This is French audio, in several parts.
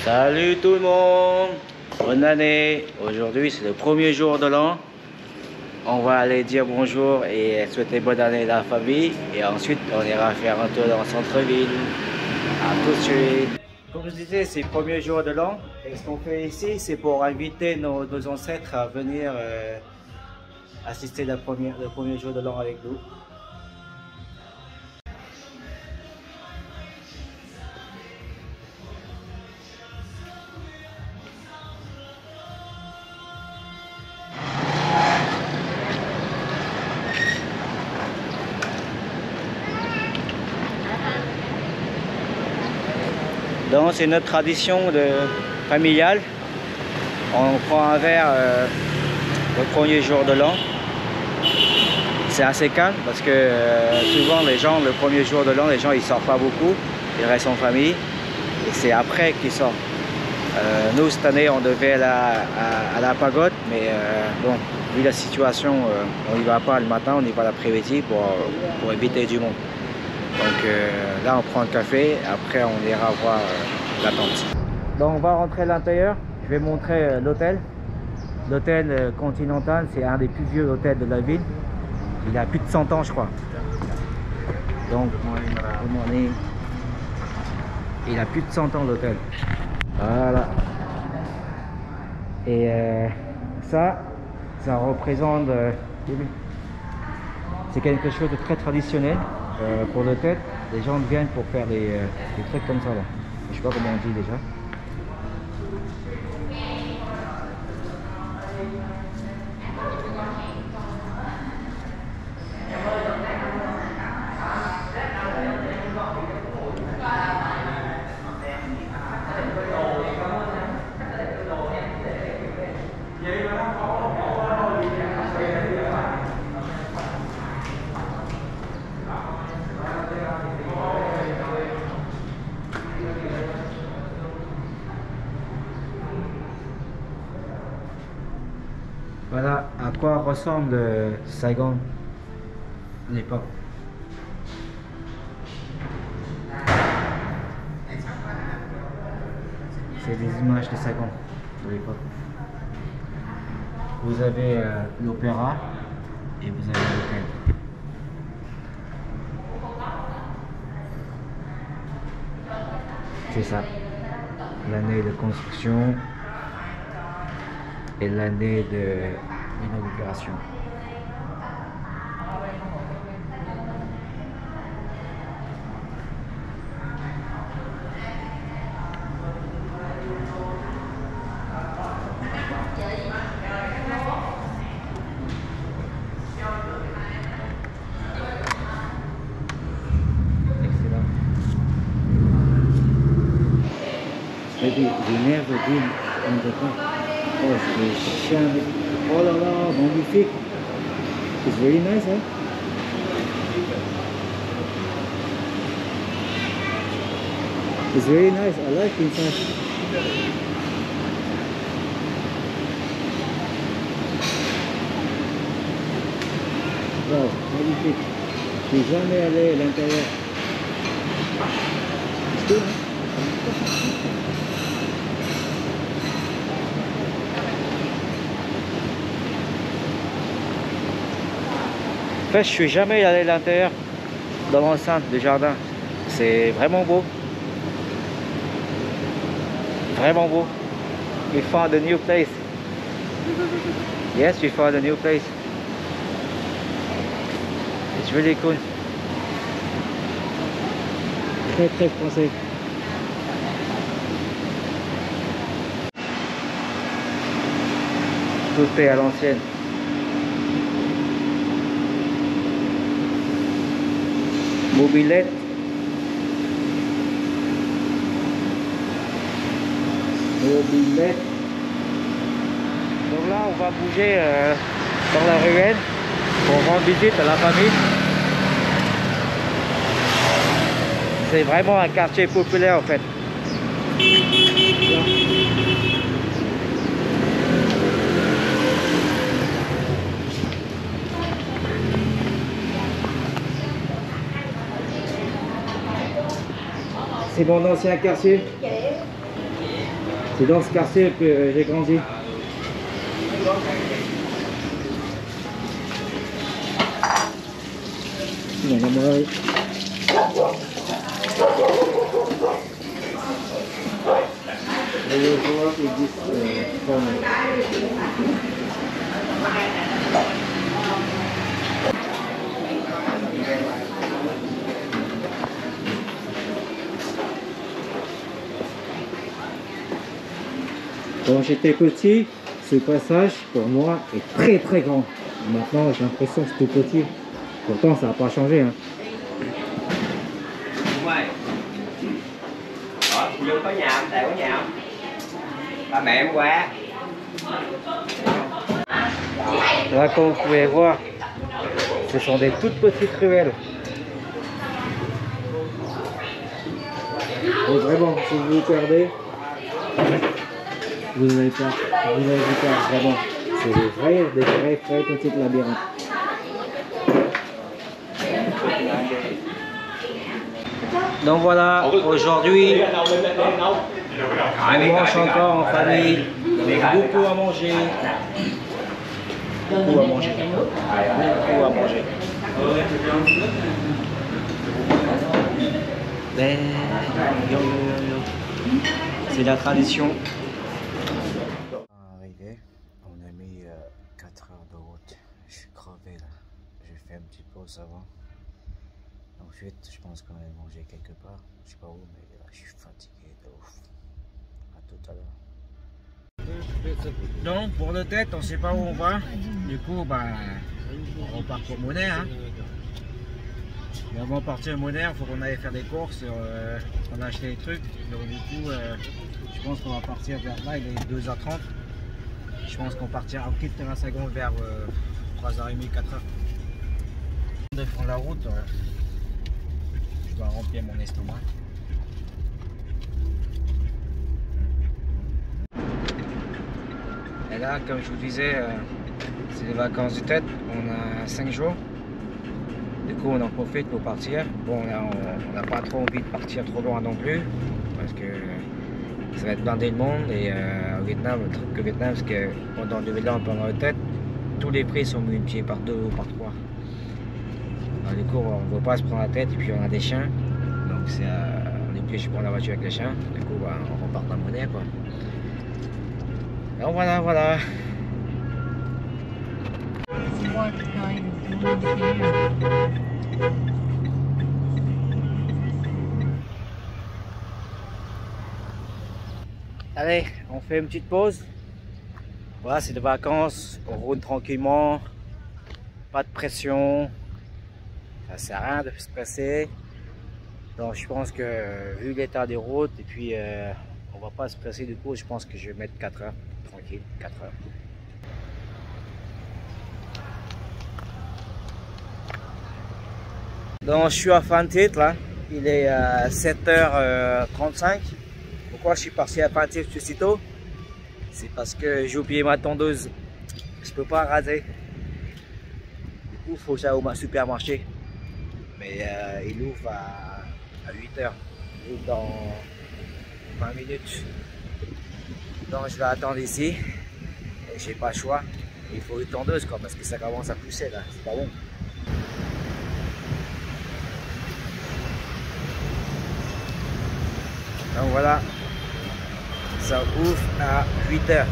Salut tout le monde, bonne année. Aujourd'hui c'est le premier jour de l'an. On va aller dire bonjour et souhaiter bonne année à la famille. Et ensuite on ira faire un tour dans le centre-ville. À tout de suite. Comme je disais, c'est le premier jour de l'an. Et ce qu'on fait ici, c'est pour inviter nos ancêtres à venir assister le premier jour de l'an avec nous. Donc c'est notre tradition familiale. On prend un verre le premier jour de l'an. C'est assez calme parce que souvent les gens, le premier jour de l'an, les gens ils sortent pas beaucoup, ils restent en famille et c'est après qu'ils sortent. Nous cette année on devait aller à la pagode, mais bon, vu la situation, on n'y va pas le matin, on y va l'après-midi pour éviter du monde. Donc là on prend un café, après on ira voir la tente. Donc on va rentrer à l'intérieur, je vais montrer l'hôtel. L'hôtel Continental, c'est un des plus vieux hôtels de la ville. Il a plus de 100 ans je crois. Donc il a plus de 100 ans l'hôtel. Voilà. Et ça représente... c'est quelque chose de très traditionnel. Pour l'hôtel, les gens viennent pour faire des trucs comme ça là. Je sais pas comment on dit déjà. Voilà à quoi ressemble Saigon à l'époque. C'est des images de Saigon de l'époque. Vous avez l'opéra et vous avez l'hôtel. C'est ça. L'année de construction et l'année de l'inauguration. Maybe we never been on the top. Oh, c'est jamais. Oh là là, magnifique. It's very nice, huh? It's very nice. I like inside. Wow, magnifique. Je suis jamais allé à l'intérieur. C'est tout, hein? En fait, je suis jamais allé à l'intérieur dans l'enceinte du jardin. C'est vraiment beau. Vraiment beau. We found a new place. Yes, we found a new place. It's really cool. Très très français. Tout est à l'ancienne. Mobilette. Mobilette. Donc là on va bouger dans la ruelle pour rendre visite à la famille. C'est vraiment un quartier populaire en fait. C'est mon ancien quartier. C'est dans ce quartier que j'ai grandi. Quand j'étais petit, ce passage pour moi est très grand. Maintenant j'ai l'impression que c'est tout petit. Pourtant ça n'a pas changé. Hein. Là comme vous pouvez voir, ce sont des toutes petites ruelles. Et vraiment, si vous vous perdez, vous n'avez pas, vraiment. C'est des vrais petits labyrinthes. Donc voilà, aujourd'hui, on mange encore en famille, beaucoup à manger. Beaucoup à manger. Beaucoup à manger. C'est la tradition. Arrivé, on a mis 4 heures de route. Je suis crevé là. J'ai fait une petite pause avant. Ensuite, je pense qu'on va manger quelque part. Je sais pas où, mais là, je suis fatigué de ouf. À tout à l'heure. Donc, pour le tête, on sait pas où on va. Du coup, bah, on repart pour Monnaie. Hein. Mais avant de partir à Monnaie, il faut qu'on aille faire des courses. On a acheté des trucs. Donc, du coup, je pense qu'on va partir vers là. Il est 2h30. Je pense qu'on partira, on quitte Terrassagon vers 3h30, 4h. De prendre la route, je dois remplir mon estomac. Et là, comme je vous disais, c'est les vacances du tête. On a 5 jours. Du coup, on en profite pour partir. Bon, on n'a pas trop envie de partir trop loin non plus, parce que ça va être blindé le monde. Et au Vietnam, le truc au Vietnam, c'est que pendant le Nouvel An, pendant le tête, tous les prix sont multipliés par 2 ou par 3. Alors, du coup, on ne veut pas se prendre la tête. Et puis, on a des chiens. Donc, on est obligé de prendre la voiture avec les chiens. Du coup, bah, on repart dans Monnaie, quoi. Donc voilà. Allez, on fait une petite pause. Voilà, c'est des vacances, on roule tranquillement, pas de pression, ça sert à rien de se presser. Donc je pense que vu l'état des routes et puis on va pas se presser, du coup je pense que je vais mettre 4 heures, tranquille, 4 heures. Donc je suis à Phan Thit là, il est 7h35. Pourquoi je suis parti à Phan Thit tout si tôt? C'est parce que j'ai oublié ma tondeuse, je peux pas raser. Du coup il faut que j'aille au supermarché. Mais il ouvre à 8h, il ouvre dans 20 minutes. Donc je vais attendre ici, et j'ai pas le choix. Il faut une tondeuse quoi, parce que ça commence à pousser là, c'est pas bon. Donc voilà, ça ouvre à 8h.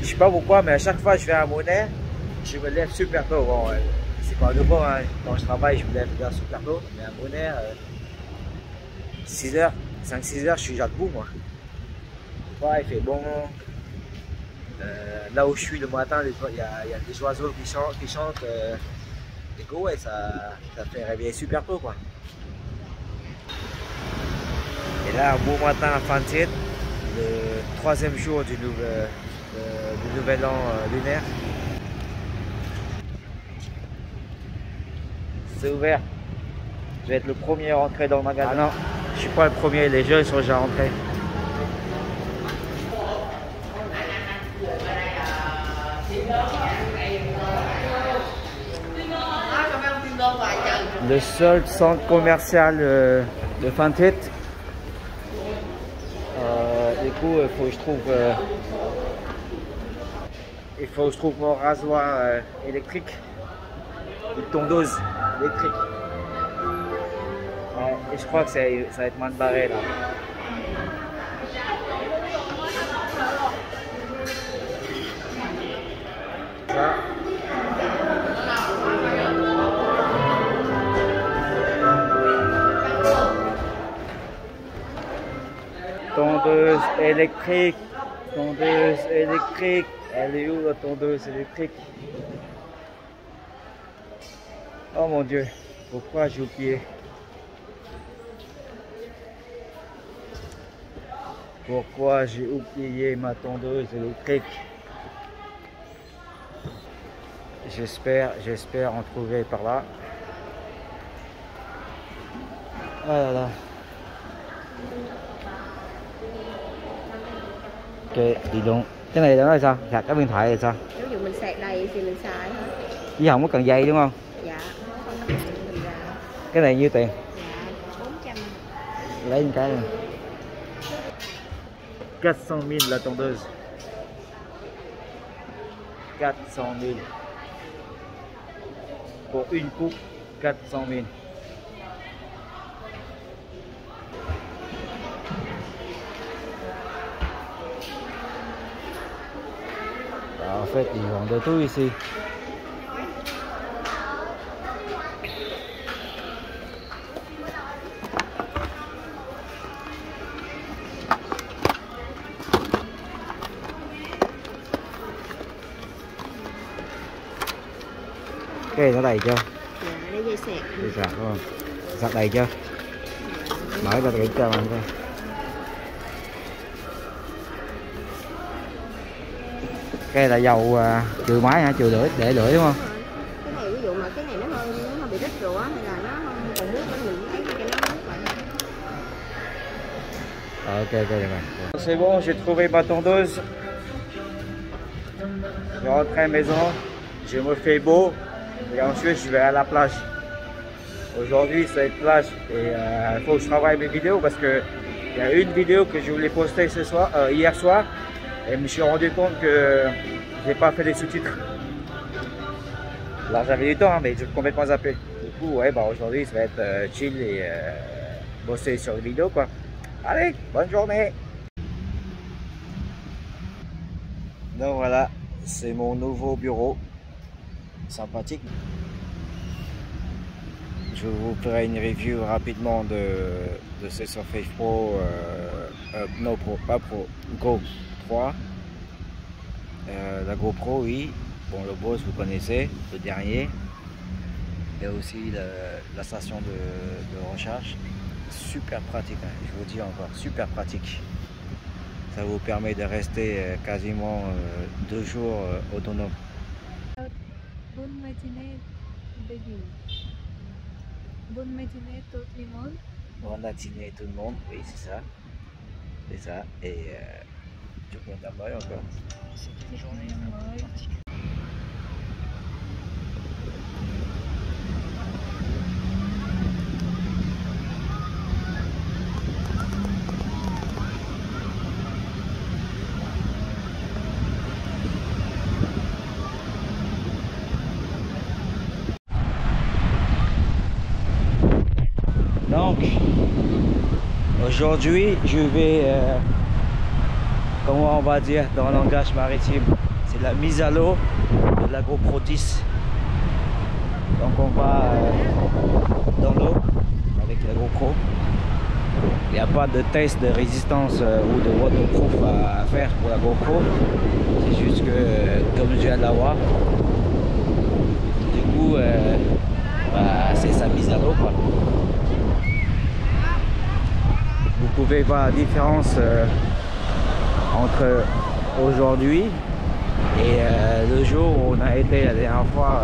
Je sais pas pourquoi, mais à chaque fois que je vais à Monnaie, je me lève super tôt. Bon, c'est pas nouveau, hein. Quand je travaille, je me lève super tôt. Mais à Monnaie, 6h, 5-6 heures, je suis déjà debout, moi. Ouais, il fait bon. Là où je suis le matin, il y a des oiseaux qui chantent. Et go, ouais, ça fait réveiller super tôt, quoi. Et là, un beau matin à Phan Thit, le 3e jour du nouvel an lunaire. C'est ouvert. Je vais être le premier à rentrer dans le magasin. Ah non, je suis pas le premier, les jeunes sont déjà rentrés. Le seul centre commercial de Phan Thit. coup, il faut que je trouve mon rasoir électrique, une tondeuse électrique. Ouais, et je crois que ça va être moins de barré là. Ça. Tondeuse électrique, tondeuse électrique. Elle est où la tondeuse électrique? Oh mon Dieu, pourquoi j'ai oublié? Pourquoi j'ai oublié ma tondeuse électrique? J'espère en trouver par là. Ah là là. Ok, đi luôn. Cái này là sao? Sạc cái điện thoại là sao? Ví dụ mình sạc đầy thì mình xài thôi. Chứ không có cần dây đúng không? Dạ, không cần mình ra. Cái này nhiêu tiền? Dạ, 400. Lấy một cái này. 400.000 la tondeuse. 400.000. Pour une coupe, 400.000. En fait, ils vendent de tout ici. Cái này nó đầy chưa? Dạ, để dây sạc. Dây sạc đúng không? Sạc đầy chưa? Mở ra kiểm tra mình coi. Cái này là dầu trừ máy hả? Trừ lưỡi, để lưỡi đúng không? Cái này ví dụ mà cái này nó hơi bị rít rồi á, hay là nó không còn nước nữa mình thấy cái nó nước vậy. Ok, được rồi. C'est bon, j'ai trouvé ma tondeuse. Je rentre à la maison, je me fais beau et ensuite je vais à la plage. Aujourd'hui ça va être plage et il faut que je travaille mes vidéos parce que il y a une vidéo que je voulais poster hier soir et je me suis rendu compte que j'ai pas fait les sous-titres. Alors j'avais du temps hein, mais j'ai complètement zappé. Du coup ouais bah aujourd'hui ça va être chill et bosser sur les vidéos quoi. Allez, bonne journée. Donc voilà, c'est mon nouveau bureau. Sympathique. Je vous ferai une review rapidement de ce Surface Pro, non Pro, pas Pro, Go 3. La GoPro, oui. Bon, le Bose, vous connaissez, le dernier. Et aussi la station de recharge. Super pratique, hein, je vous dis encore, super pratique. Ça vous permet de rester quasiment 2 jours autonome. Bonne matinée, baby. Bonne matinée tout le monde. Bonne matinée tout le monde, oui c'est ça. C'est ça. Et tu peux t'abonner encore. C'est une journée particulière. Donc, aujourd'hui, je vais, comment on va dire dans le langage maritime, c'est la mise à l'eau de la GoPro 10. Donc on va dans l'eau avec la GoPro. Il n'y a pas de test de résistance ou de waterproof à faire pour la GoPro. C'est juste que, comme je viens de l'avoir, du coup, bah, c'est sa mise à l'eau quoi. Vous pouvez voir la différence entre aujourd'hui et le jour où on a été la dernière fois.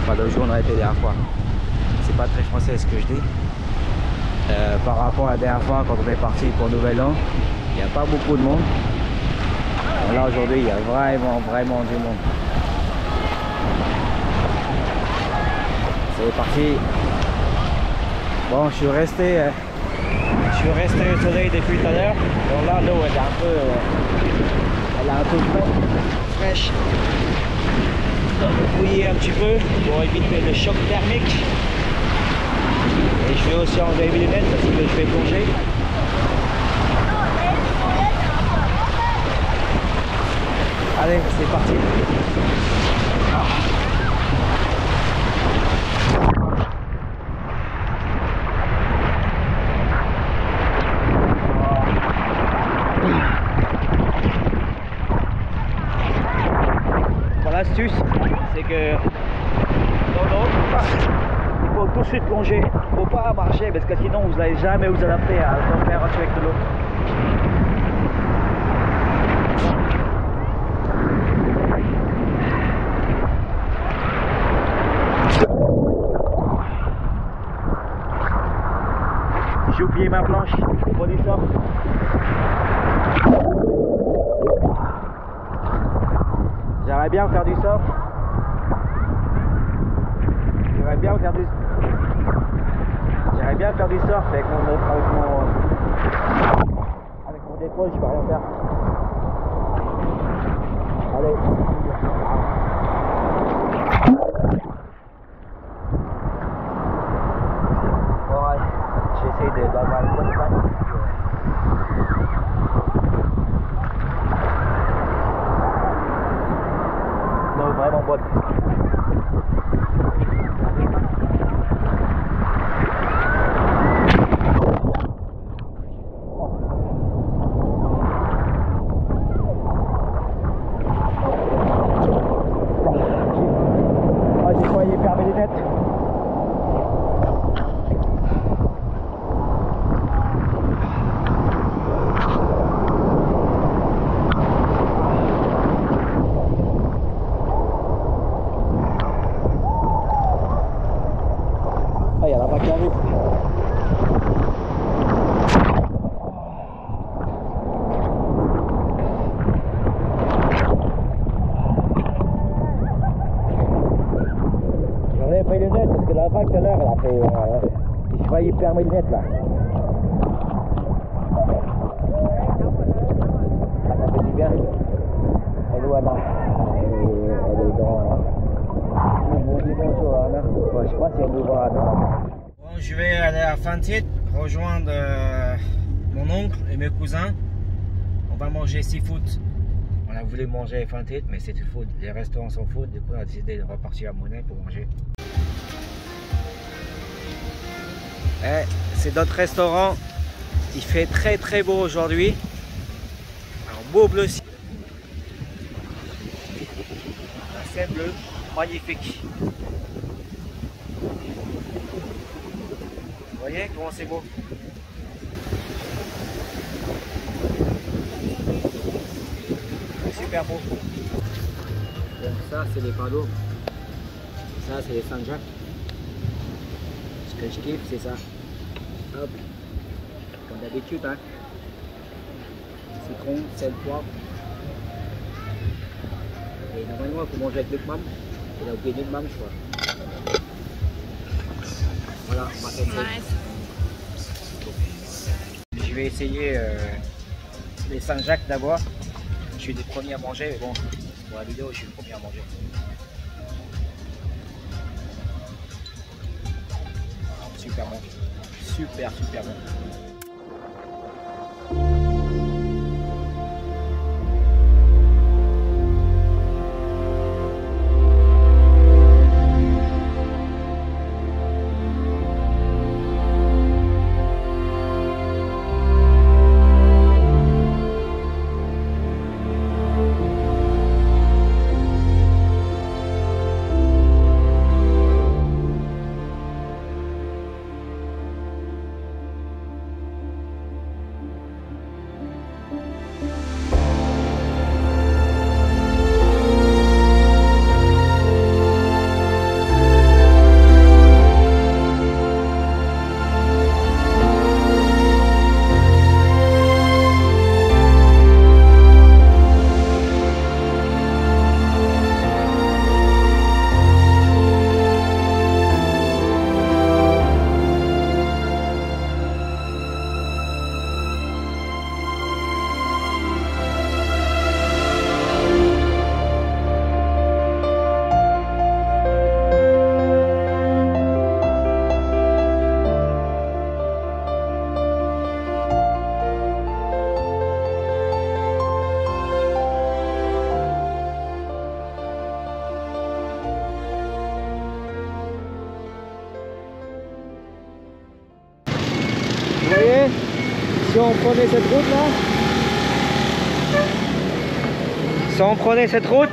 Enfin, le jour où on a été la dernière fois. C'est pas très français ce que je dis. Par rapport à la dernière fois quand on est parti pour Nouvel An, il n'y a pas beaucoup de monde. Là aujourd'hui, il y a vraiment du monde. C'est parti. Bon, je suis resté Je suis resté au soleil depuis tout à l'heure. Donc là, l'eau elle est un peu fraîche. Donc mouiller un petit peu pour éviter le choc thermique. Et je vais aussi enlever mes lunettes parce que je vais plonger. Allez, c'est parti. Bon, l'astuce, c'est que dans l'eau, il faut tout de suite plonger. Il ne faut pas marcher parce que sinon vous n'allez jamais vous adapter à la température avec de l'eau. J'ai oublié ma planche pour du surf. J'aimerais bien faire du surf. J'aimerais bien faire du surf avec mon défaut, je peux rien faire. Allez. Ouais, j'essaie d'avoir une bonne panne. Non, vraiment bonne. J'ai failli perdre mes lunettes. Ah, il y a la vague qui arrive. J'aurais pris les lunettes parce que la vague tout à l'heure elle a fait. J'ai failli perdre mes lunettes là. Ah, ça fait du bien. Elle est Anna. Elle est dans. Bonjour Anna. Ouais, je sais pas si elle nous voit Anna. Bon, je vais aller à Fantit rejoindre mon oncle et mes cousins. On va manger seafood. On a voulu manger à Fantit, mais c'était food. Les restaurants sont food. Du coup, on a décidé de repartir à Monet pour manger. C'est notre restaurant. Il fait très très beau aujourd'hui. Un beau bleu ciel. Un ciel bleu magnifique. Vous voyez comment c'est beau? Super beau. Donc ça c'est les panneaux. Ça c'est les Saint-Jacques. Ce que je kiffe c'est ça. Hop. Comme d'habitude hein. Citron, sel, poivre. Et normalement il faut manger avec le mam. Il a oublié le mam je crois. Voilà, on va faire ça. Je vais essayer les Saint-Jacques d'abord. Je suis le premier à manger, mais bon, pour la vidéo, je suis le premier à manger. Super bon. Super bon. prenait cette route là, si on prenait cette route,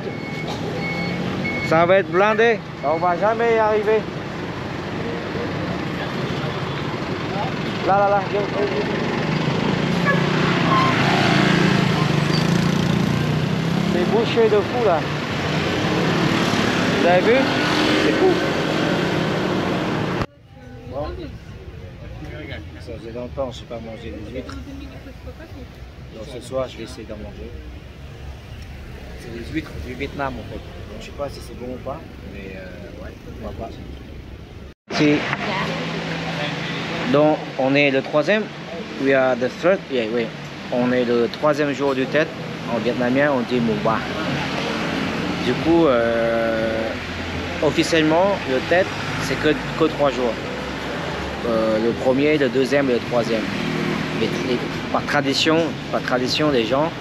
ça va être blindé. On va jamais y arriver. Là. C'est bouché de fou là. Vous avez vu? C'est fou. Bon. Ça faisait longtemps que je n'ai pas mangé des huîtres. Donc ce soir je vais essayer d'en manger. C'est des huîtres du Vietnam en fait. Donc, je ne sais pas si c'est bon ou pas, mais ouais, pourquoi pas. Si. Donc on est le troisième. We are the third. Yeah, oui. On est le troisième jour du Tết. En vietnamien on dit Mùng Ba. Du coup officiellement le Tết c'est que 3 jours. Le premier, le deuxième et le troisième. Mais par tradition des gens,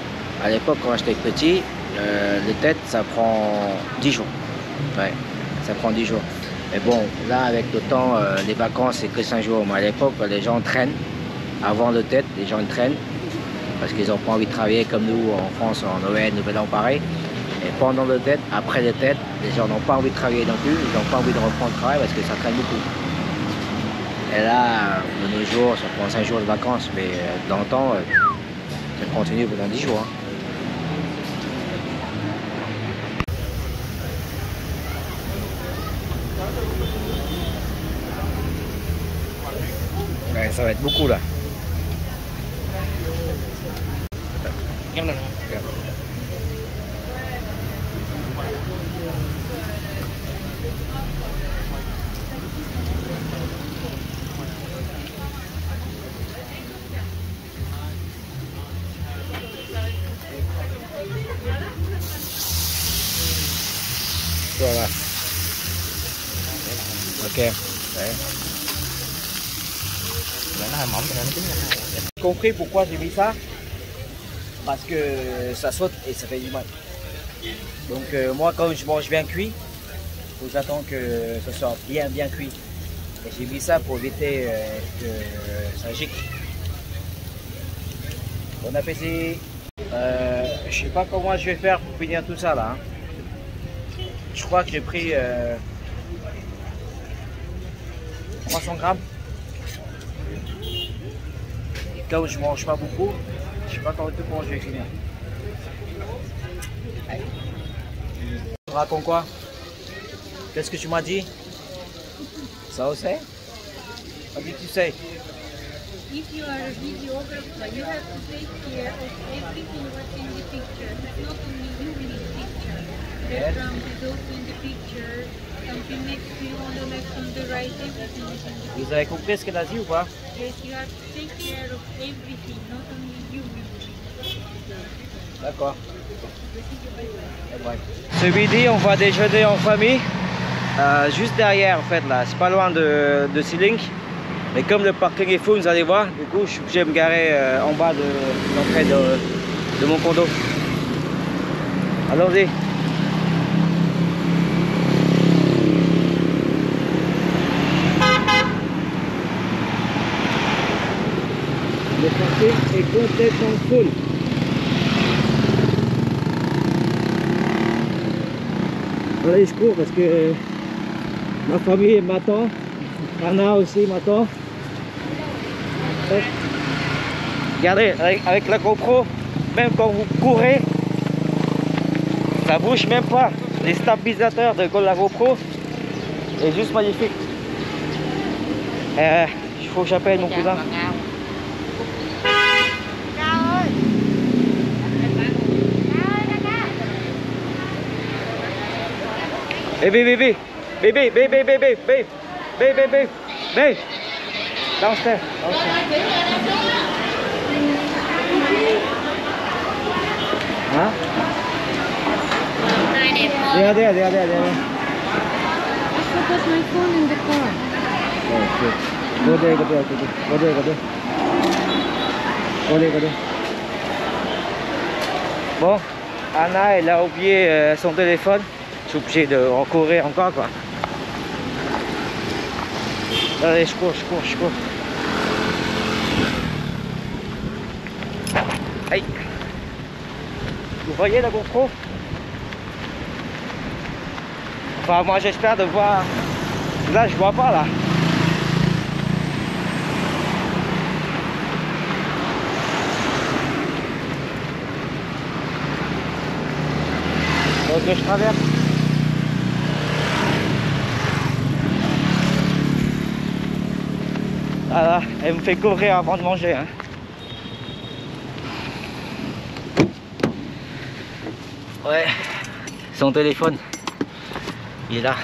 à l'époque quand j'étais petit, le Tết ça prend 10 jours. Ouais, ça prend 10 jours. Mais bon, là avec le temps, les vacances c'est que 5 jours. Mais à l'époque les gens traînent. Avant le Tết, les gens traînent. Parce qu'ils n'ont pas envie de travailler comme nous en France, en Noël, Nouvel An pareil. Et pendant le Tết, après le Tết, les gens n'ont pas envie de travailler non plus. Ils n'ont pas envie de reprendre le travail parce que ça traîne beaucoup. Et là, de nos jours, ça prend 5 jours de vacances, mais dans le temps, ça continue pendant 10 jours. Hein. Ouais, ça va être beaucoup là. Voilà. Ok. Đấy. J'ai compris pourquoi j'ai mis ça. Parce que ça saute et ça fait du mal. Donc moi quand je mange bien cuit, j'attends que ce soit bien cuit. Et j'ai mis ça pour éviter que ça gicle. Bon appétit. Je sais pas comment je vais faire pour finir tout ça là. Hein. Je crois que j'ai pris 300 grammes. Et comme je mange pas beaucoup, je sais pas comment je vais finir. Tu racontes quoi? Qu'est-ce que tu m'as dit? Ça aussi? What did you say? If you are a videographer, you have to take care of everything what's in the picture. It's not only you in the picture. Background is also in the picture. Something next to you on the left, on the right, everything is in the picture. Vous avez compris ce qu'elle a dit ou pas? Yes, you have to take care of everything, not only you in the picture. D'accord. Ce midi, on va déjeuner en famille. Juste derrière en fait là, c'est pas loin de Sea Link. Mais comme le parking est fou, vous allez voir, du coup je suis obligé de me garer en bas de l'entrée de mon condo. Allons-y. Le parking est complètement full. Allez, je cours parce que ma famille m'attend. Anna aussi m'attend. Regardez, avec la GoPro, même quand vous courez, ça bouge même pas. Les stabilisateurs de la GoPro est juste magnifique. Il faut que j'appelle mon cousin. Baby. Downstairs. Huh? There. I forgot my phone in the car. Oh shit. Go there. Bon, Anna elle a oublié son téléphone. Je suis obligé de recourir encore quoi. Allez, je cours. Aïe. Vous voyez la GoPro? Enfin, moi j'espère de voir. Là, je vois pas là. Donc je traverse. Voilà, elle me fait courir avant de manger. Hein. Ouais, son téléphone, il est là.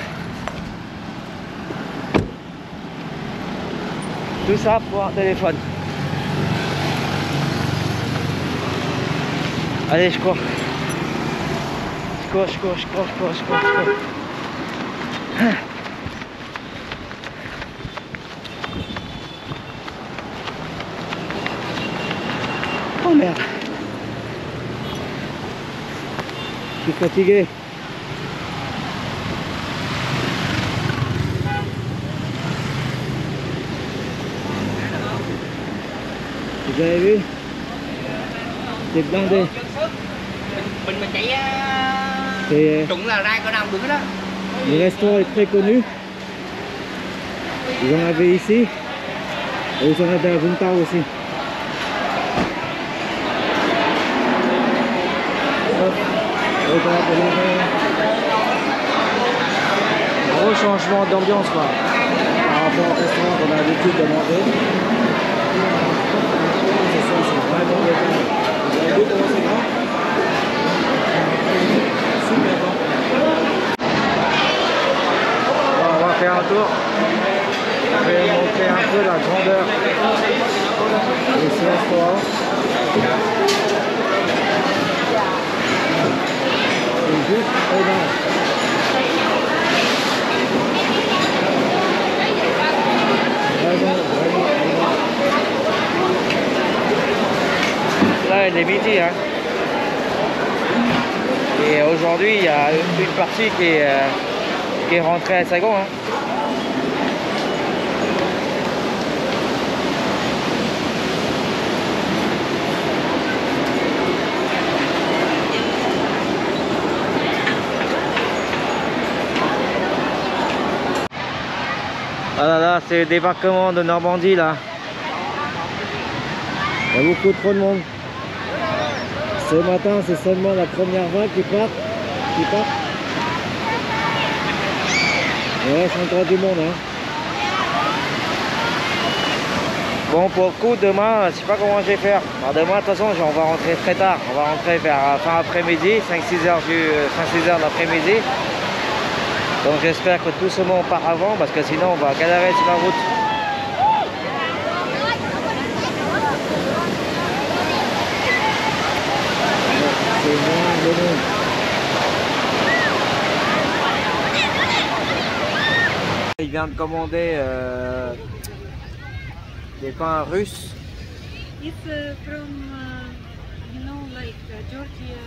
Tout ça pour un téléphone. Allez, je cours. Je cours. Oh merde. Je suis fatigué. Vous avez vu? C'est blindé. Mình chạy C'est trụng là ra cỡ nào được đó. le restaurant est très connu. Ils en avaient ici. Et ils en avaient à Vung Tau aussi. Gros changement d'ambiance quoi. Par rapport au restaurant qu'on a l'habitude de manger. C'est ça, c'est vraiment bien. Vous avez vu comment c'est grand? Super grand. Bon, on va faire un tour. Je vais montrer un peu la grandeur de ce restaurant. C'est juste énorme. Vraiment énorme. Là, il est midi. Hein. Et aujourd'hui, il y a une partie qui est rentrée à Saigon. Hein. Ah là là, c'est le débarquement de Normandie là. Il y a beaucoup trop de monde. Ce matin, c'est seulement la première vague qui part. Ouais, c'est encore du monde. Hein. Bon, pour le coup, demain, je sais pas comment je vais faire. Alors, demain, de toute façon, on va rentrer très tard. On va rentrer vers fin après-midi, 5-6 heures de l'après-midi. Donc j'espère que tout ce monde part avant parce que sinon on va galérer sur la route. C'est moins de monde. Il vient de commander des pains russes. It's from, you know, like Georgia.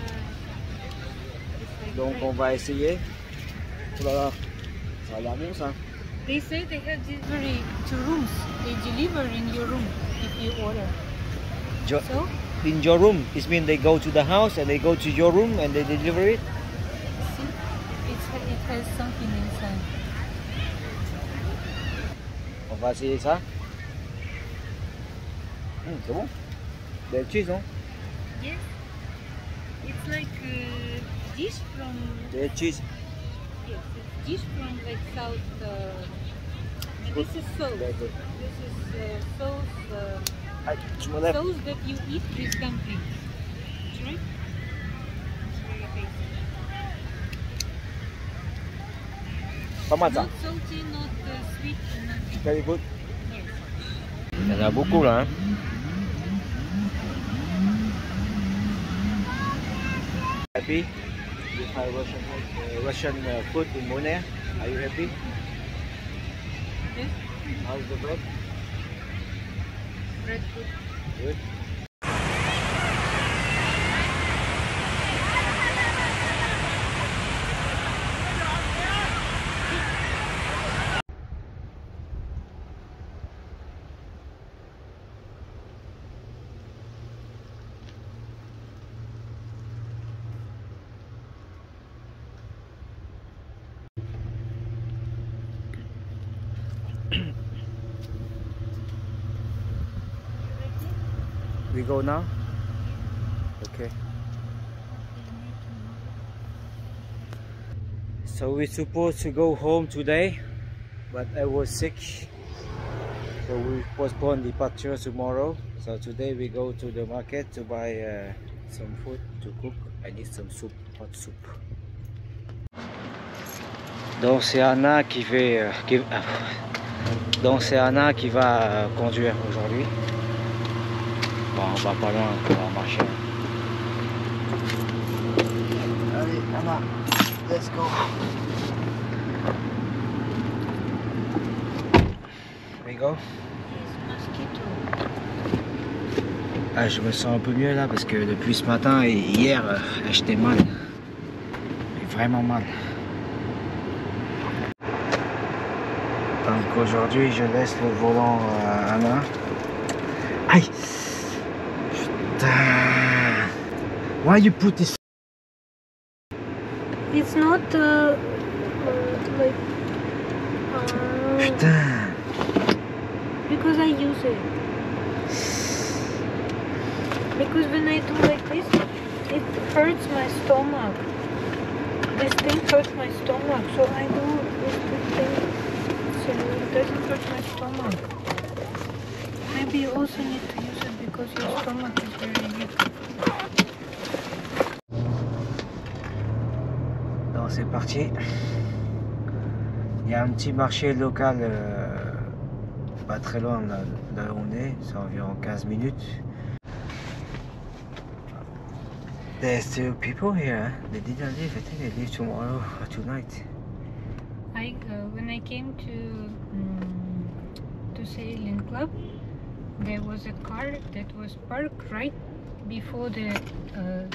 Donc on va essayer. Oh là là, ça a l'air bon ça. They say they have delivery to rooms. They deliver in your room if you order. So In your room, it means they go to the house and they go to your room and they deliver it. see, it has something inside. On va essayer ça. C'est bon. Des cheese, non? Yes, it's like dish from. Des cheese. Yes, it's dish from like south. And this is sauce. Very good. This is sauce. Aïe, je me lève. Sauce that you eat with dumpling. Right? It's very tasty. Pas mal ça. Not salty, not sweet, nothing. Very good. Yes. Il y en a beaucoup là. Hein. Happy? You try Russian food in Monaire. Are you happy? Yes. How's the bread? Bread food. Good. We go now? Okay. So we're supposed to go home today, but I was sick. So we postpone departure tomorrow. So today we go to the market to buy some food to cook. I need some soup, hot soup. Donc c'est Anna qui fait, donc c'est Anna qui va conduire aujourd'hui. Bon, on va pas loin, on va marcher. Allez Anna, let's go. We go. Ah, je me sens un peu mieux là parce que depuis ce matin et hier, j'étais mal. Vraiment mal. Donc aujourd'hui, je laisse le volant à Anna. Aïe! Putain! Why you put this? It's not like Putain! because I use it. Because when I do like this, it hurts my stomach. This thing hurts my stomach, so I do this thing so it doesn't hurt my stomach. Maybe you also need to use it because your stomach is very weak. Donc c'est parti. Il y a un petit marché local pas très loin de là où on est, c'est environ 15 minutes. There's still people here. They didn't leave. I think they leave tomorrow or tonight. When I came to Sailing Club, there was a car that was parked right before the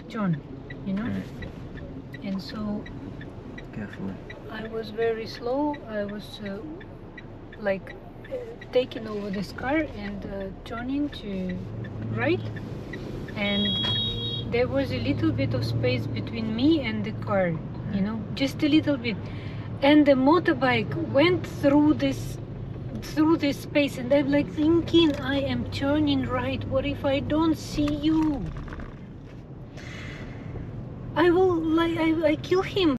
John, you know, and so Careful. I was very slow. I was taking over this car and turning to right, and there was a little bit of space between me and the car, you know, just a little bit, and the motorbike went through this space, and I'm like thinking, I am turning right, what if I don't see you? I will, I kill him.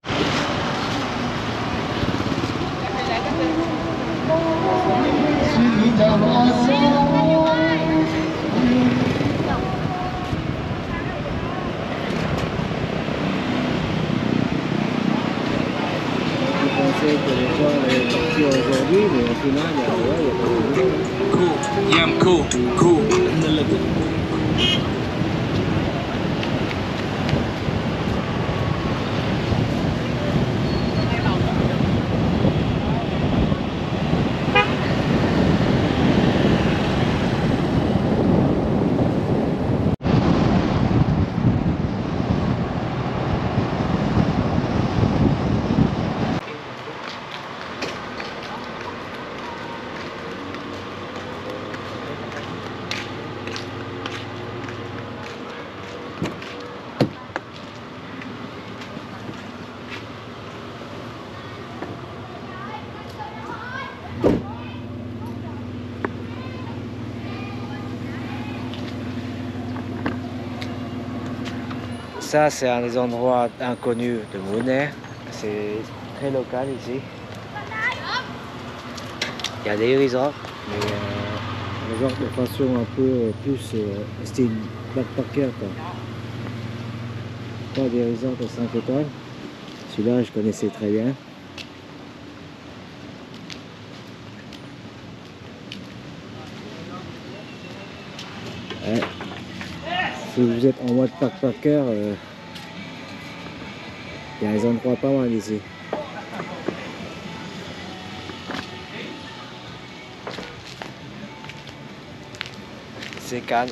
Que les gens allaient partir aujourd'hui, mais au final, il y a pas de Cool. Yeah, I'm cool. Cool. Ça, c'est un des endroits inconnus de Bonaire. C'est très local ici. Il y a des resorts, mais resort de façon un peu plus style backpacker, quoi. Pas des resorts de 5 étoiles. Celui-là, je connaissais très bien. Ouais. Si vous êtes en mode backpacker, il y a des endroits pas mal ici. C'est calme.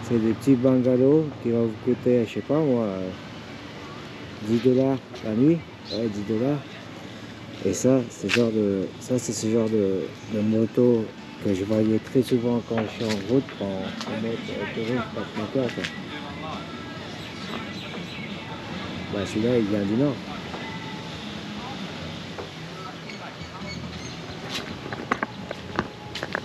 C'est des petits bungalows qui vont vous coûter, je sais pas moi, 10 $ la nuit. Ouais, 10 $. Et ça, c'est ce genre de moto que je voyais très souvent quand je suis en route, en mode autoroute, backpacker, quoi. Bah, celui-là, il vient du nord.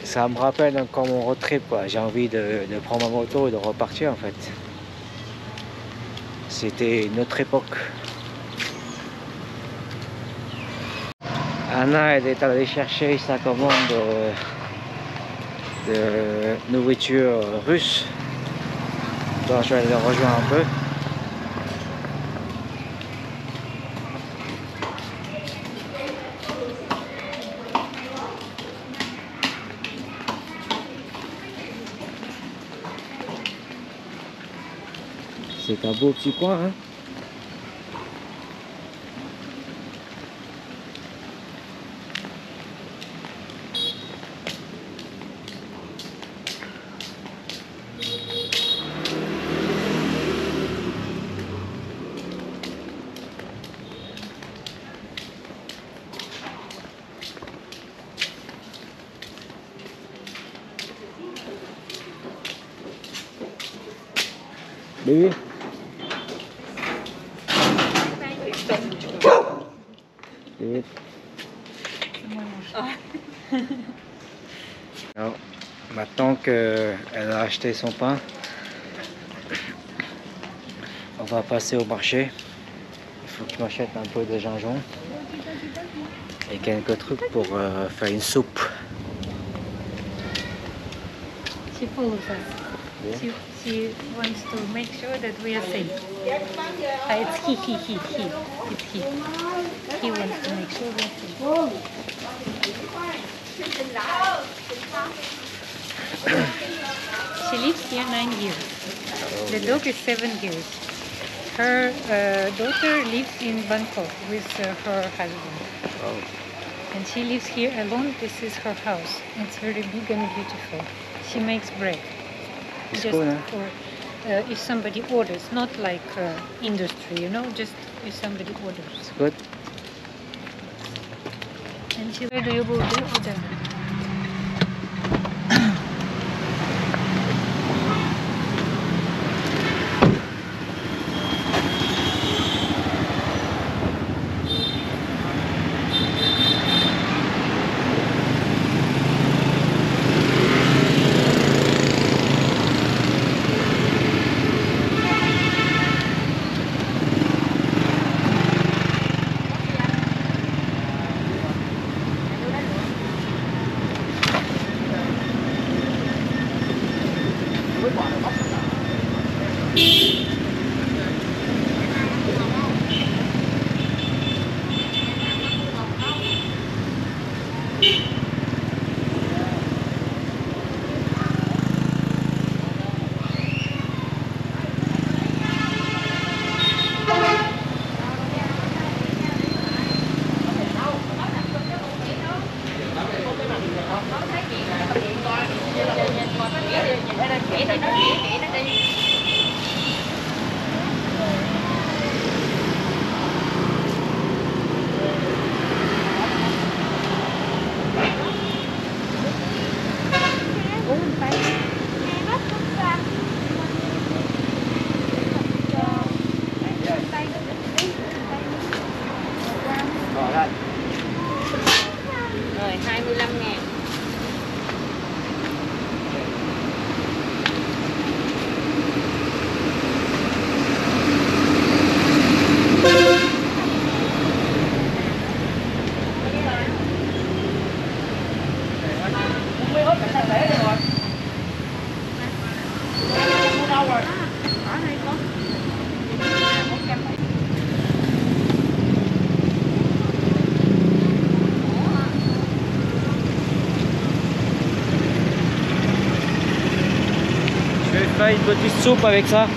Ça me rappelle encore mon road trip, quoi. J'ai envie de prendre ma moto et de repartir en fait. C'était une autre époque. Anna, elle est allée chercher sa commande de nourriture russe. Donc je vais aller le rejoindre un peu. C'est un beau petit coin, hein. Baby. Baby. Alors, maintenant qu'elle a acheté son pain, on va passer au marché. Il faut que je m'achète un peu de gingembre et quelques trucs pour faire une soupe. She follows us. She wants to make sure that we are safe. It's he. It's he. He wants to make sure we are safe. She lives here 9 years. The dog is 7 years. Her daughter lives in Bangkok with her husband. Oh. And she lives here alone. This is her house. It's very big and beautiful. She makes bread. It's Just cool, huh? for if somebody orders, not like industry, you know, just if somebody orders. It's good. And she, where do you go there or there? Rồi 25.000. Je vais faire une petite soupe avec ça. $1.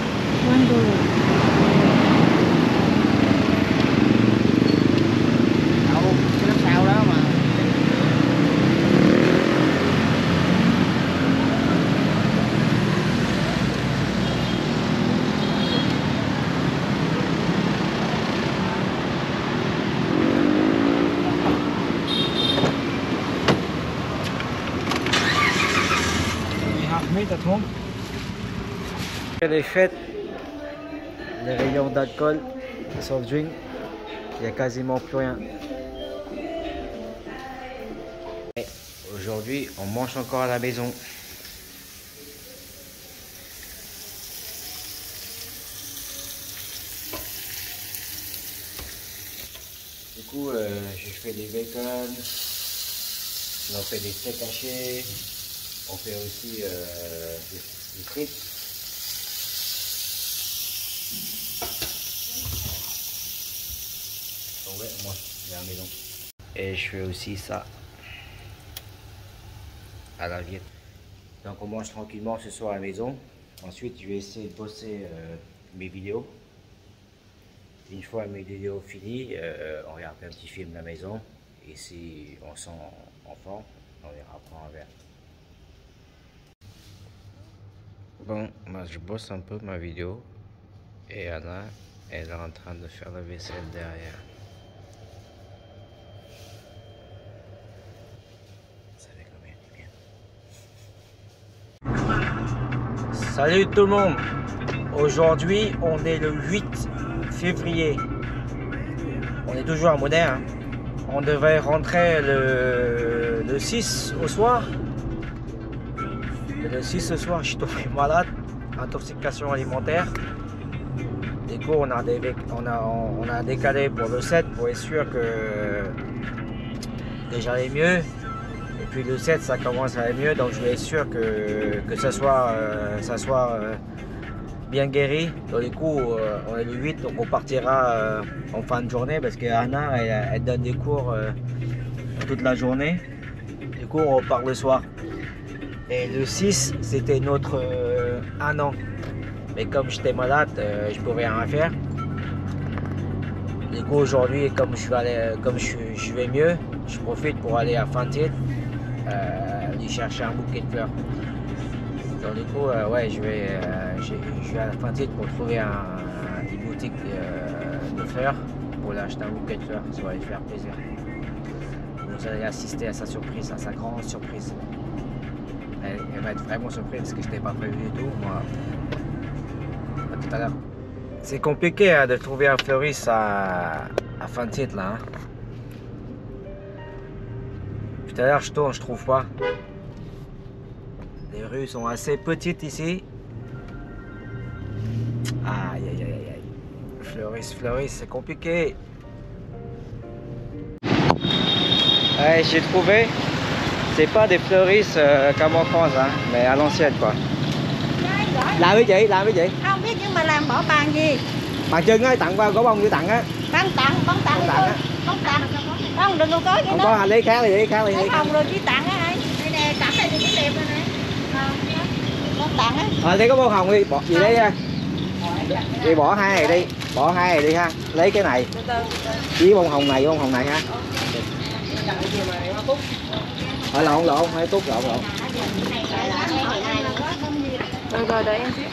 Cái lớp sau đó mà. Les fêtes, les rayons d'alcool, soft drink, il n'y a quasiment plus rien. Aujourd'hui, on mange encore à la maison. Du coup, j'ai fait des bacon, on fait des steaks hachés, on fait aussi des frites. Oh ouais, moi, j'ai à la maison. Et je fais aussi ça à la viette. Donc on mange tranquillement ce soir à la maison. Ensuite, je vais essayer de bosser mes vidéos. Une fois mes vidéos finies, on regarde un petit film à la maison. Et si on sent en forme, on ira prendre un verre. Bon, moi je bosse un peu ma vidéo. Et Anna, elle est en train de faire la vaisselle derrière. Ça fait combien de bien. Salut tout le monde. Aujourd'hui, on est le 8 février. On est toujours à Modène. Hein. On devait rentrer le 6 au soir. Le 6 au soir, je suis tombé malade. Intoxication alimentaire. Du coup, on a décalé pour le 7 pour être sûr que j'allais mieux. Et puis le 7, ça commence à aller mieux. Donc je vais être sûr que ça soit bien guéri. Donc du coup, on est le 8, donc on partira en fin de journée parce qu'Anna, elle donne des cours toute la journée. Du coup, on repart le soir. Et le 6, c'était notre 1 an. Mais comme j'étais malade, je ne pouvais rien faire. Du coup, aujourd'hui, comme je vais mieux, je profite pour aller à Fantil, lui chercher un bouquet de fleurs. Donc du coup, ouais, je vais à la Fantil pour trouver une boutique de fleurs pour lui acheter un bouquet de fleurs. Ça va lui faire plaisir. Vous allez assister à sa surprise, à sa grande surprise. Elle va être vraiment surprise parce que je n'étais pas prévu du tout. Moi, à tout à l'heure. C'est compliqué hein, de trouver un fleuriste à Fantil là. Hein. Tout à l'heure je tourne, je trouve pas. Les rues sont assez petites ici. Aïe aïe aïe aïe. Fleuriste, c'est compliqué. Ouais, j'ai trouvé. C'est pas des fleuristes comme en France, hein, mais à l'ancienne quoi. Làm cái gì? Không biết nhưng mà làm bỏ bàn gì? Bàn chân á, tặng qua cổ bông như tặng á. Bông tặng thôi. Bông tặng. Không đừng có chứ. Không có hành lý khác đi, khác đi. Không rồi chỉ tặng á anh. Đây nè, cặp này thì cái đẹp rồi nè. Bông tặng á. Lấy cái bông hồng đi, bỏ gì đấy ha. Đi bỏ hai này đi, ha. Lấy cái này. Với bông hồng này ha. Lộn, hai tút lộn. Rồi đợi em xíu.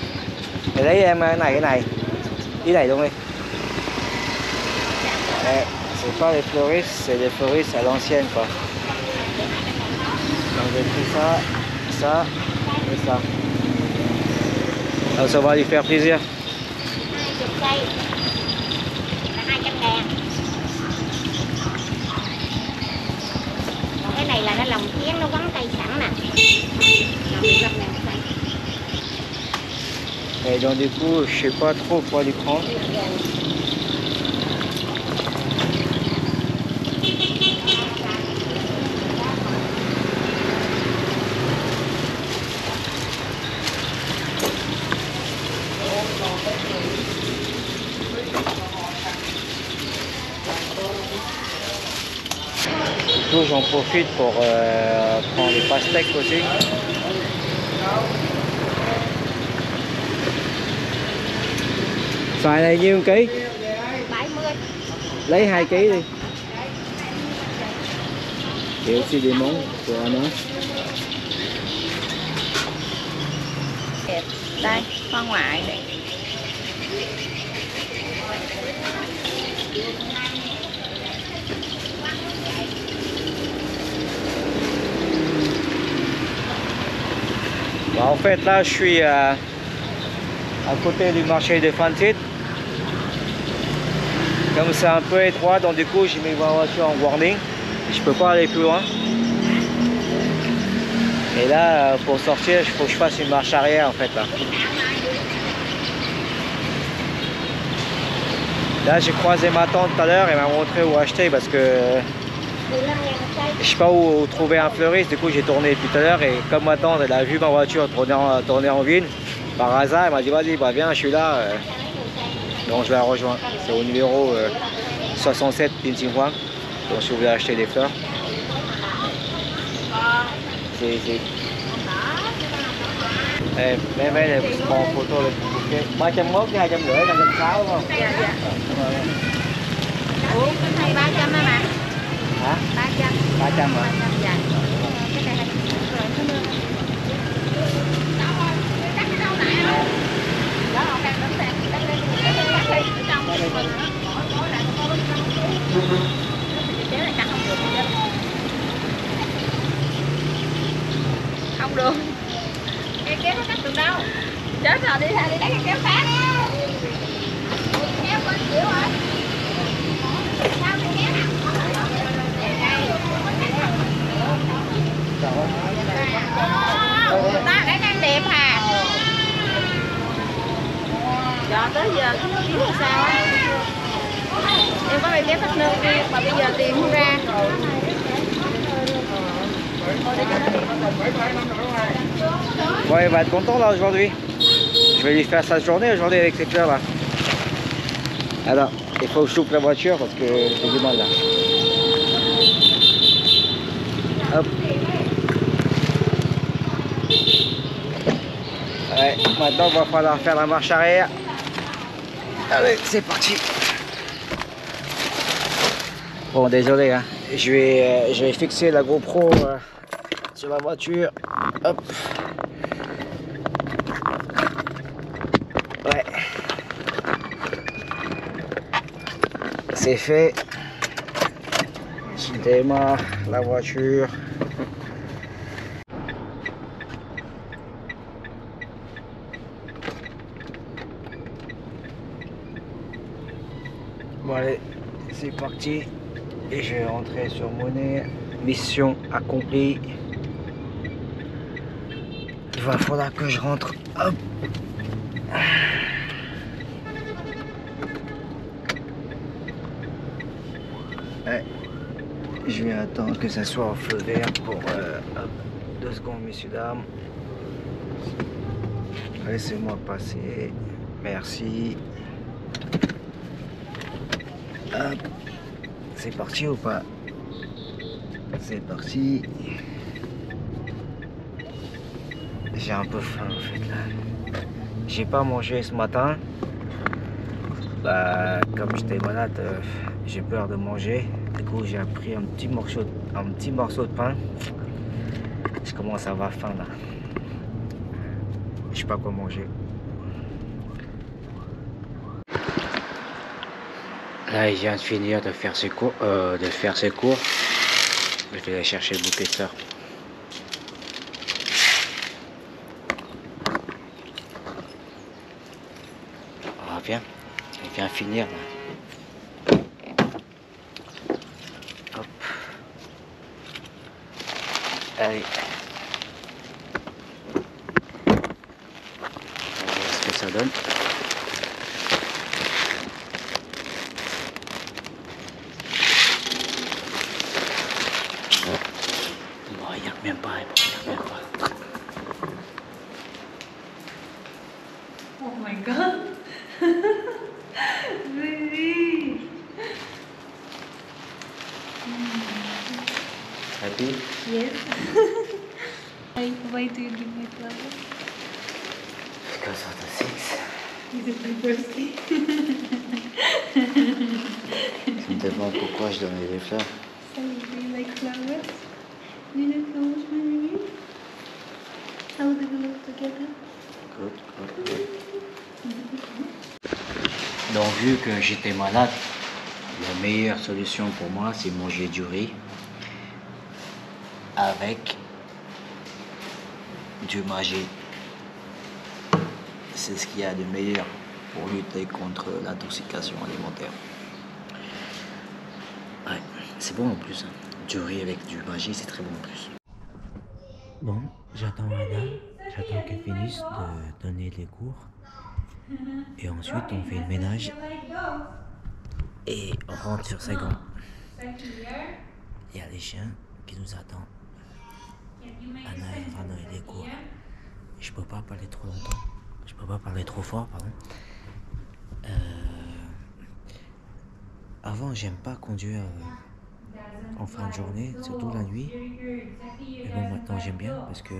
Thì lấy em cái này. Ý này luôn đi. C'est pas les fleuristes, c'est des fleuristes à l'ancienne quoi. Donc j'ai pris ça et ça. Alors ça va lui faire plaisir. 20 cây là 200.000. Còn cái này là nó lồng chén, nó quấn cây sẵn nè. Et donc du coup, je sais pas trop quoi lui prendre. Du coup, j'en profite pour prendre des pastèques aussi. Xoài này nhiêu ký? 70. Lấy 2 kg đi. Et aussi des monts pour Anna. Đây, hoa ngoại đây. Bon, en fait, là, je suis à côté du marché de Fantil. Comme c'est un peu étroit, donc du coup, j'ai mis ma voiture en warning. Je peux pas aller plus loin. Et là, pour sortir, il faut que je fasse une marche arrière en fait là. Là, j'ai croisé ma tante tout à l'heure, elle m'a montré où acheter parce que je sais pas où trouver un fleuriste. Du coup, j'ai tourné depuis tout à l'heure et comme ma tante, elle a vu ma voiture tourner en ville, par hasard, elle m'a dit vas-y, bah viens, je suis là. Donc je la rejoins. C'est au numéro 67 Pintinhuang. Donc si vous voulez acheter des fleurs. Mấy này còn photo là 301 cái 250 260 đúng không? Dạ. Ủa, cái này 300 á mà. Hả? 300. 300 hả? 300 dạ. Cái này 200. Không được. Cái kéo nó cắt được đâu. Chết rồi, đi ra đi lấy cái kéo khác. Kéo bên chịu rồi. Sao cái kéo nè. Ta để đang đẹp hà. Giờ tới giờ kiếm là sao á. Em có bị kéo thắt nơ đi mà bây giờ tìm không ra. Ouais, il va être content là aujourd'hui. Je vais lui faire sa journée aujourd'hui avec ces fleurs là. Alors, il faut que j'ouvre la voiture parce que j'ai du mal là. Hop. Ouais, maintenant il va falloir faire la marche arrière. Allez, c'est parti. Bon, désolé, hein. Je vais fixer la GoPro sur la voiture. Hop. Ouais. C'est fait. Je démarre la voiture. Bon allez, c'est parti. Et je vais rentrer sur monnaie. Mission accomplie. Il va falloir que je rentre. Hop. Ouais. Je vais attendre que ça soit au feu vert pour hop, 2 secondes, messieurs dames. Laissez-moi passer. Merci. Hop. C'est parti ou pas? C'est parti. J'ai un peu faim en fait là. J'ai pas mangé ce matin. Bah, comme j'étais malade, j'ai peur de manger. Du coup, j'ai pris un petit morceau de pain. Je commence à avoir faim là. Je sais pas quoi manger. Là, il vient de finir de faire ses cours. Je vais aller chercher le bouquet de fleurs. Ah, viens. Il vient finir là. Hop. Allez. On va voir ce que ça donne. Même pas, même pas. Oh my god. Baby. Happy? Yes. Why do you give me flowers? Because of the 6. Is it my birthday? Tu me demandes pourquoi je donnais des fleurs. So do you like flowers? Do you like flowers, baby? How do we look together? Good, good, good. Donc vu que j'étais malade, la meilleure solution pour moi c'est manger du riz avec du maggi. C'est ce qu'il y a de meilleur pour lutter contre l'intoxication alimentaire. Ouais, c'est bon en plus. Du riz avec du maggi, c'est très bon en plus. Bon, j'attends Anna, j'attends qu'elle finisse de donner les cours. Et ensuite, on fait le ménage. Et on rentre sur Saigon. Il y a les chiens qui nous attendent. Anna, elle va donner les cours. Je peux pas parler trop longtemps. Je peux pas parler trop fort, pardon. Avant, j'aime pas conduire en fin de journée, surtout la nuit. Mais bon, maintenant j'aime bien parce que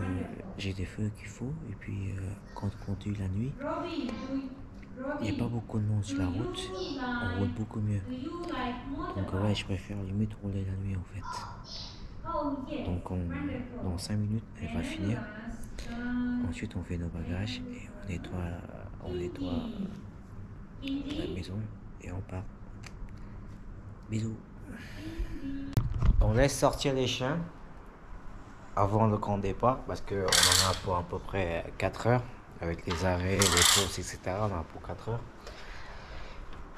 j'ai des feux qu'il faut. Et puis quand on conduit la nuit, il n'y a pas beaucoup de monde sur la route. On roule beaucoup mieux. Donc ouais, je préfère limite rouler la nuit en fait. Donc dans 5 minutes, elle va finir. Ensuite, on fait nos bagages et on nettoie la maison et on part. Bisous. On laisse sortir les chiens avant le grand départ parce qu'on en a pour à peu près 4 heures avec les arrêts, les pauses, etc. On en a pour 4 heures.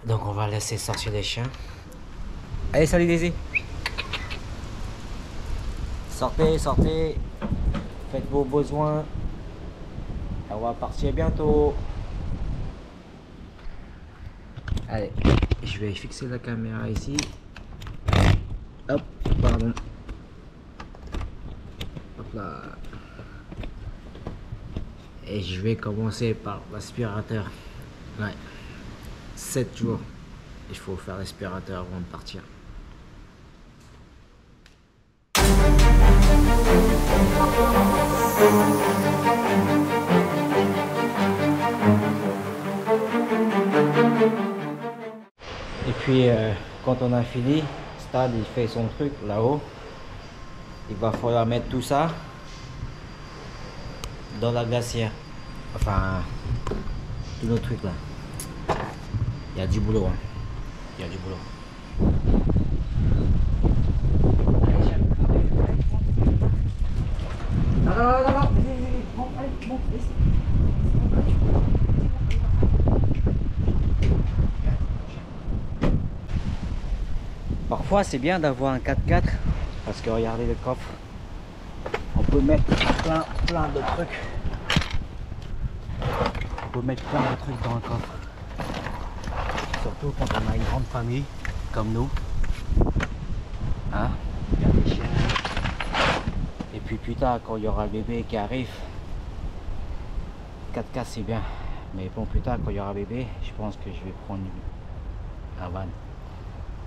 Donc on va laisser sortir les chiens. Allez, salut Daisy. Sortez, sortez. Faites vos besoins. On va partir bientôt. Allez, je vais fixer la caméra ici. Hop, pardon. Hop là. Et je vais commencer par l'aspirateur. Ouais. 7 jours. Il faut faire l'aspirateur avant de partir. Et puis quand on a fini, Stade il fait son truc là-haut. Il va falloir mettre tout ça dans la glacière. Enfin, tous nos trucs là. Il y a du boulot. Hein. Il y a du boulot. Parfois c'est bien d'avoir un 4x4 parce que regardez le coffre, on peut mettre plein de trucs. On peut mettre plein de trucs dans le coffre. Surtout quand on a une grande famille comme nous. Hein? Il y a des chiens. Et puis plus tard quand il y aura le bébé qui arrive, 4x4 c'est bien. Mais bon, plus tard quand il y aura bébé, je pense que je vais prendre un van.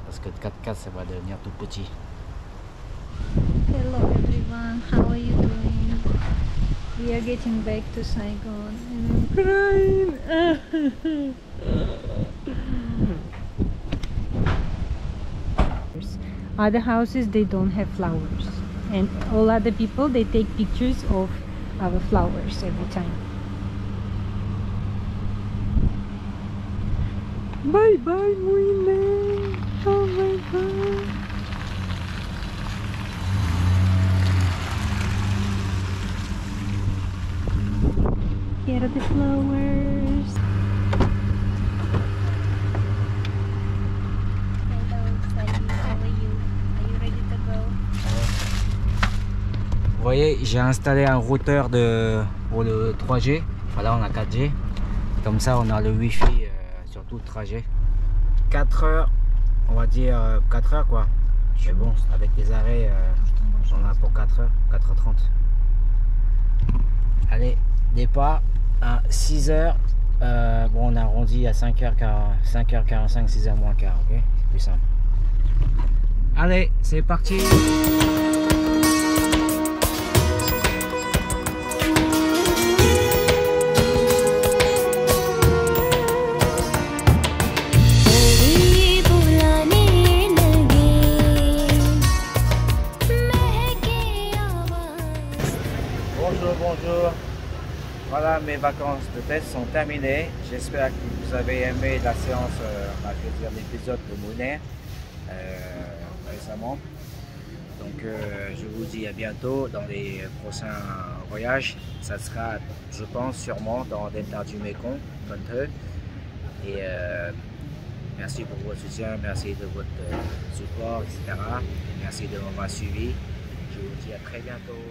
Parce que le 4x4 ça va devenir tout petit. Hello everyone, how are you doing? We are getting back to Saigon and I'm crying. Other houses they don't have flowers, and all other people they take pictures of our flowers every time. Bye bye Muine. Oh my god. Here are the flowers. Hello, Sally. How are you? Are you ready to go? Vous voyez, j'ai installé un routeur pour le 3G. Voilà, on a 4G. Comme ça, on a le Wi-Fi sur tout le trajet. 4 heures, on va dire 4 heures quoi. Mais bon, avec les arrêts, on a pour 4 heures, 4h30. Allez, départ à 6 heures. Bon, on a arrondi à 5h45, 6h moins quart, ok? C'est plus simple. Allez, c'est parti! Bonjour, voilà, mes vacances de test sont terminées. J'espère que vous avez aimé la séance, je veux dire l'épisode de Monet récemment. Donc je vous dis à bientôt dans les prochains voyages. Ça sera, je pense, sûrement dans Delta du Mékong, et merci pour votre soutien, merci de votre support, etc. Et merci de m'avoir suivi. Je vous dis à très bientôt.